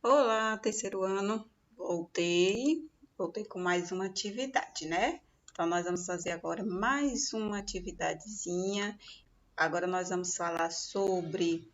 Olá, terceiro ano. Voltei com mais uma atividade, né? Então, nós vamos fazer agora mais uma atividadezinha. Agora, nós vamos falar sobre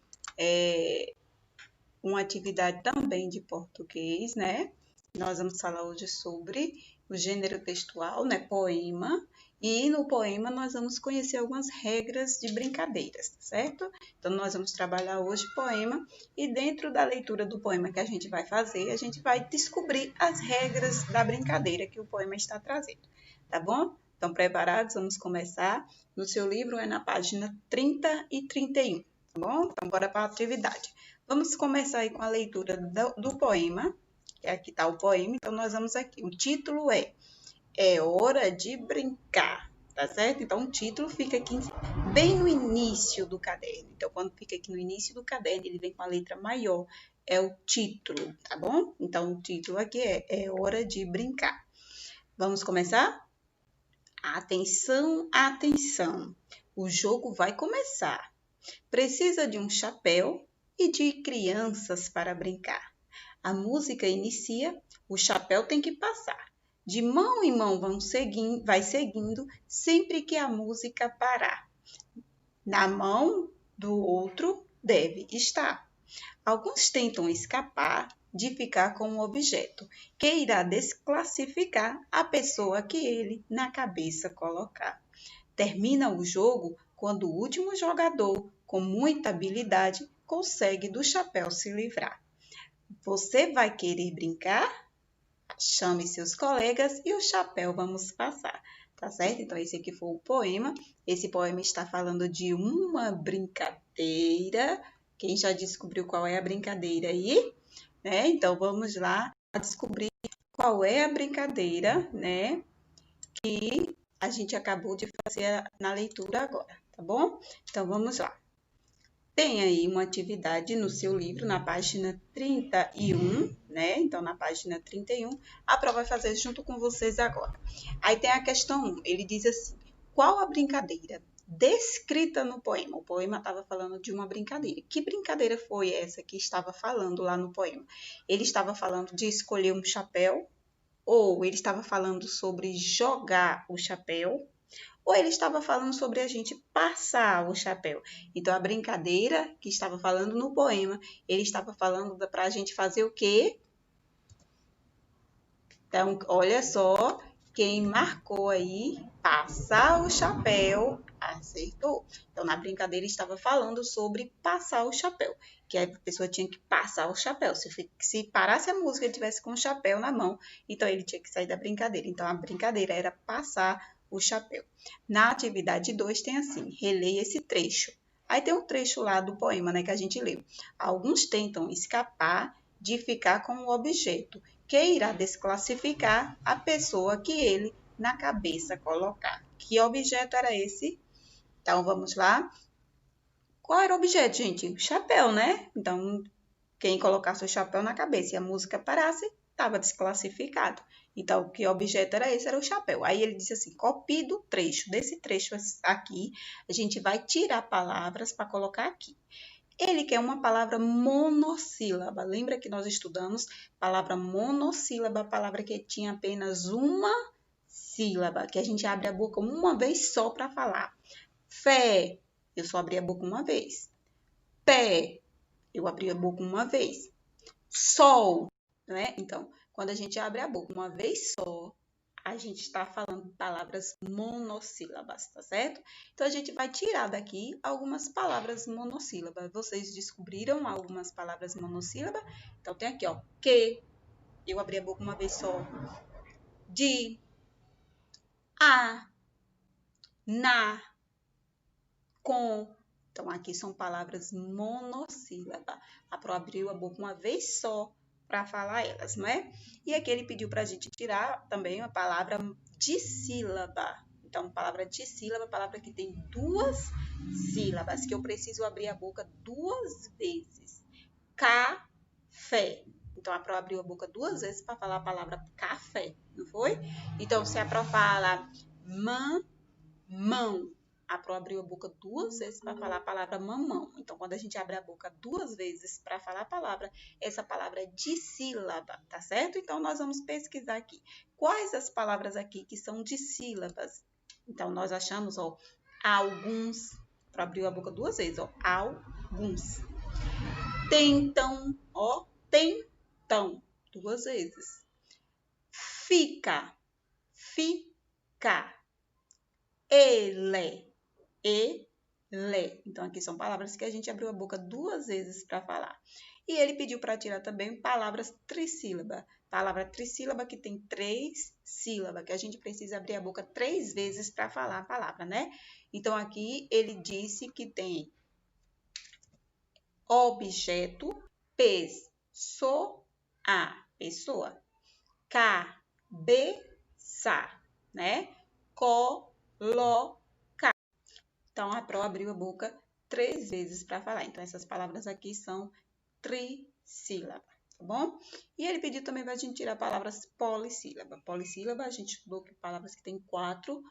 uma atividade também de português, né? Nós vamos falar hoje sobre o gênero textual, né? Poema. E no poema nós vamos conhecer algumas regras de brincadeiras, tá certo? Então nós vamos trabalhar hoje poema e dentro da leitura do poema que a gente vai fazer, a gente vai descobrir as regras da brincadeira que o poema está trazendo, tá bom? Então preparados? Vamos começar. No seu livro é na página 30 e 31, tá bom? Então bora para a atividade. Vamos começar aí com a leitura do poema, que aqui está o poema, então nós vamos aqui. O título É Hora de Brincar, tá certo? Então o título fica aqui bem no início do caderno. Então quando fica aqui no início do caderno, ele vem com a letra maior, é o título, tá bom? Então o título aqui É Hora de Brincar. Vamos começar? Atenção, atenção! O jogo vai começar. Precisa de um chapéu e de crianças para brincar. A música inicia, o chapéu tem que passar. De mão em mão vai seguindo, sempre que a música parar. Na mão do outro deve estar. Alguns tentam escapar de ficar com o objeto, que irá desclassificar a pessoa que ele na cabeça colocar. Termina o jogo quando o último jogador, com muita habilidade, consegue do chapéu se livrar. Você vai querer brincar? Chame seus colegas e o chapéu vamos passar. Tá certo? Então, esse aqui foi o poema. Esse poema está falando de uma brincadeira. Quem já descobriu qual é a brincadeira aí? Né? Então, vamos lá descobrir qual é a brincadeira, né? Que a gente acabou de fazer na leitura agora, tá bom? Então, vamos lá. Tem aí uma atividade no seu livro, na página 31, né? Então, na página 31, a prova vai fazer junto com vocês agora. Aí tem a questão 1, ele diz assim: qual a brincadeira descrita no poema? O poema estava falando de uma brincadeira. Que brincadeira foi essa que estava falando lá no poema? Ele estava falando de escolher um chapéu, ou ele estava falando sobre jogar o chapéu, ou ele estava falando sobre a gente passar o chapéu. Então, a brincadeira que estava falando no poema, ele estava falando para a gente fazer o quê? Então, olha só, quem marcou aí, passar o chapéu, acertou. Então, na brincadeira estava falando sobre passar o chapéu, que a pessoa tinha que passar o chapéu. Se parasse a música e ele tivesse com o chapéu na mão, então ele tinha que sair da brincadeira. Então, a brincadeira era passar o chapéu. Na atividade 2 tem assim, releia esse trecho. Aí tem um trecho lá do poema, né, que a gente leu. Alguns tentam escapar de ficar com o objeto que irá desclassificar a pessoa que ele na cabeça colocar. Que objeto era esse? Então, vamos lá. Qual era o objeto, gente? O chapéu, né? Então, quem colocasse o chapéu na cabeça e a música parasse, estava desclassificado. Então, que objeto era esse? Era o chapéu. Aí ele disse assim: copie do trecho. Desse trecho aqui, a gente vai tirar palavras para colocar aqui. Ele quer uma palavra monossílaba. Lembra que nós estudamos palavra monossílaba, palavra que tinha apenas uma sílaba, que a gente abre a boca uma vez só para falar. Fé, eu só abri a boca uma vez. Pé, eu abri a boca uma vez. Sol, né? Então, quando a gente abre a boca uma vez só, a gente está falando palavras monossílabas, tá certo? Então, a gente vai tirar daqui algumas palavras monossílabas. Vocês descobriram algumas palavras monossílabas? Então, tem aqui, ó, que, eu abri a boca uma vez só. De, a, na, com. Então, aqui são palavras monossílabas. A Pro abriu a boca uma vez só para falar elas, não é? E aqui ele pediu para a gente tirar também a palavra dissílaba. Então, palavra dissílaba, palavra que tem duas sílabas, que eu preciso abrir a boca duas vezes. Café. Então, a Pro abriu a boca duas vezes para falar a palavra café, não foi? Então, se a Pro fala mão, A Pro abriu a boca 2 vezes para falar a palavra mamão. Então, quando a gente abre a boca 2 vezes para falar a palavra, essa palavra é dissílaba, tá certo? Então, nós vamos pesquisar aqui. Quais as palavras aqui que são dissílabas? Então, nós achamos, ó, alguns. Pro abriu a boca 2 vezes, ó, alguns. Tentam, ó, tentam, 2 vezes. Fica, fica. Ele. Então, aqui são palavras que a gente abriu a boca 2 vezes para falar. E ele pediu para tirar também palavras trissílaba. Palavra trissílaba que tem 3 sílabas, que a gente precisa abrir a boca 3 vezes para falar a palavra, né? Então, aqui ele disse que tem objeto, pessoa, cabeça, né? Colocar. Então, a Pro abriu a boca 3 vezes para falar. Então, essas palavras aqui são trissílaba, tá bom? E ele pediu também para a gente tirar palavras polissílaba. Polissílaba, a gente estudou que palavras que tem 4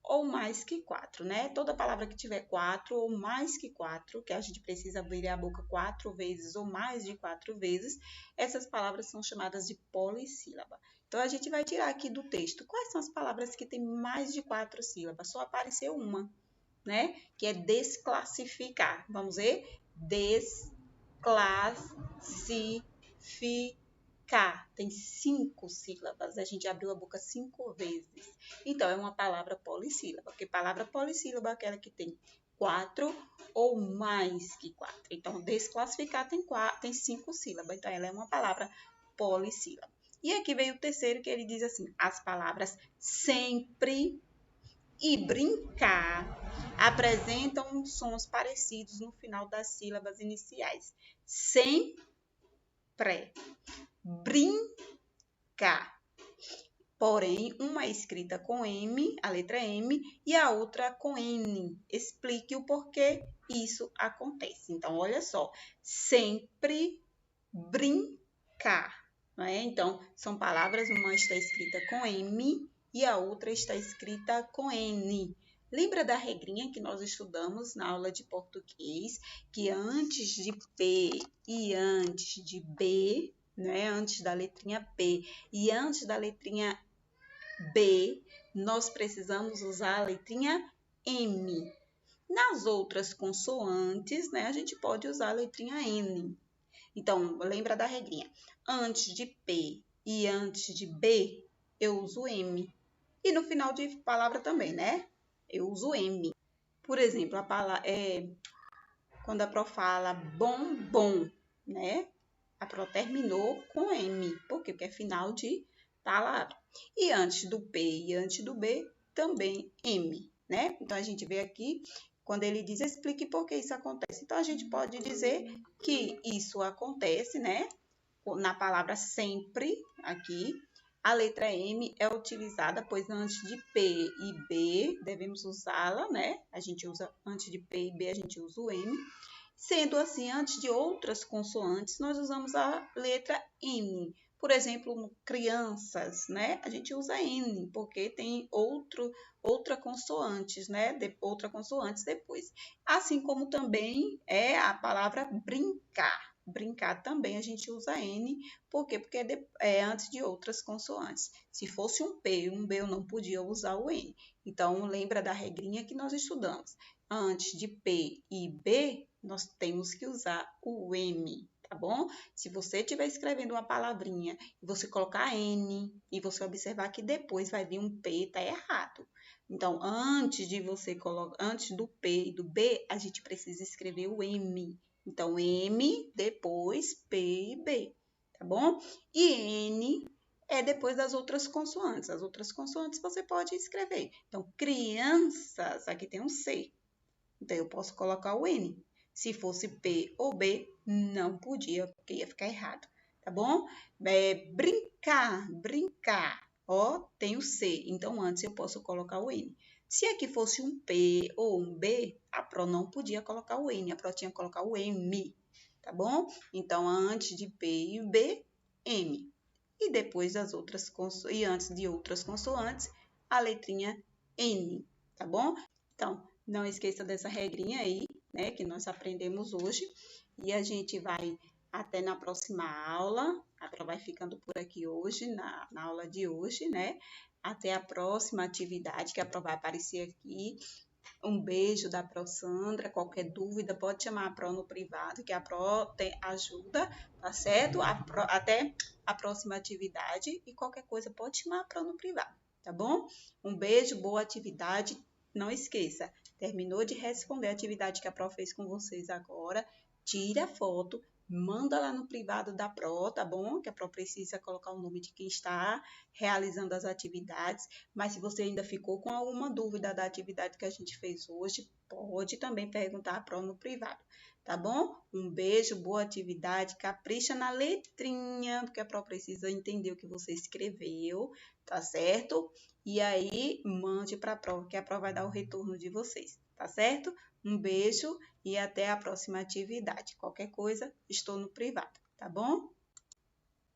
ou mais que 4, né? Toda palavra que tiver 4 ou mais que 4, que a gente precisa abrir a boca 4 vezes ou mais de 4 vezes, essas palavras são chamadas de polissílaba. Então, a gente vai tirar aqui do texto quais são as palavras que têm mais de 4 sílabas. Só apareceu uma, né? Que é desclassificar. Vamos ver? Desclassificar. Tem 5 sílabas. A gente abriu a boca 5 vezes. Então, é uma palavra polissílaba. Porque palavra polissílaba é aquela que tem 4 ou mais que 4. Então, desclassificar tem 5 sílabas. Então, ela é uma palavra polissílaba. E aqui veio o terceiro, que ele diz assim: as palavras sempre e brincar apresentam sons parecidos no final das sílabas iniciais. Sempre, brincar. Porém, uma é escrita com M, a letra M, e a outra com N. Explique o porquê isso acontece. Então, olha só. Sempre brincar. Não é? Então, são palavras, uma está escrita com M e a outra está escrita com N. Lembra da regrinha que nós estudamos na aula de português, que antes de P e antes de B, né, antes da letrinha P e antes da letrinha B, nós precisamos usar a letrinha M. Nas outras consoantes, né, a gente pode usar a letrinha N. Então, lembra da regrinha. Antes de P e antes de B, eu uso M. E no final de palavra também, né? Eu uso M. Por exemplo, quando a Pro fala bombom, né? A Pro terminou com M. Por quê? Porque é final de palavra. E antes do P e antes do B, também M, né? Então, a gente vê aqui, quando ele diz, explique por que isso acontece. Então, a gente pode dizer que isso acontece, né? Na palavra sempre, aqui, a letra M é utilizada, pois antes de P e B, devemos usá-la, né? A gente usa, antes de P e B, a gente usa o M. Sendo assim, antes de outras consoantes, nós usamos a letra N. Por exemplo, crianças, né? A gente usa N, porque tem outra consoantes, né? Outra consoantes depois. Assim como também é a palavra brincar. Brincar também a gente usa N, por quê? Porque é antes de outras consoantes. Se fosse um P e um B, eu não podia usar o N. Então, lembra da regrinha que nós estudamos. Antes de P e B, nós temos que usar o M, tá bom? Se você estiver escrevendo uma palavrinha e você colocar N e você observar que depois vai vir um P, tá errado. Então, antes do P e do B, a gente precisa escrever o M. Então, M, depois P e B, tá bom? E N é depois das outras consoantes. As outras consoantes você pode escrever. Então, crianças, aqui tem um C. Então, eu posso colocar o N. Se fosse P ou B, não podia, porque ia ficar errado, tá bom? Brincar. Ó, tem o C. Então, antes eu posso colocar o N. Se aqui fosse um P ou um B, a Pro não podia colocar o N, a Pro tinha que colocar o M, tá bom? Então, antes de P e B, M. E depois e antes de outras consoantes, a letrinha N, tá bom? Então, Não esqueça dessa regrinha aí, né, que nós aprendemos hoje. E a gente vai até na próxima aula. A Pro vai ficando por aqui hoje, na aula de hoje, né? Até a próxima atividade, que a Pro vai aparecer aqui. Um beijo da Pro Sandra. Qualquer dúvida, pode chamar a Pro no privado, que a Pro tem ajuda, tá certo? Até a próxima atividade. E qualquer coisa, pode chamar a Pro no privado, tá bom? Um beijo, boa atividade. Não esqueça, terminou de responder a atividade que a Pro fez com vocês agora, tira a foto, manda lá no privado da Pro, tá bom? Que a Pro precisa colocar o nome de quem está realizando as atividades. Mas se você ainda ficou com alguma dúvida da atividade que a gente fez hoje, pode também perguntar a Pro no privado, tá bom? Um beijo, boa atividade, capricha na letrinha, porque a Pro precisa entender o que você escreveu, tá certo? E aí, mande para a Pro, que a Pro vai dar o retorno de vocês, tá certo? Um beijo e até a próxima atividade. Qualquer coisa, estou no privado, tá bom?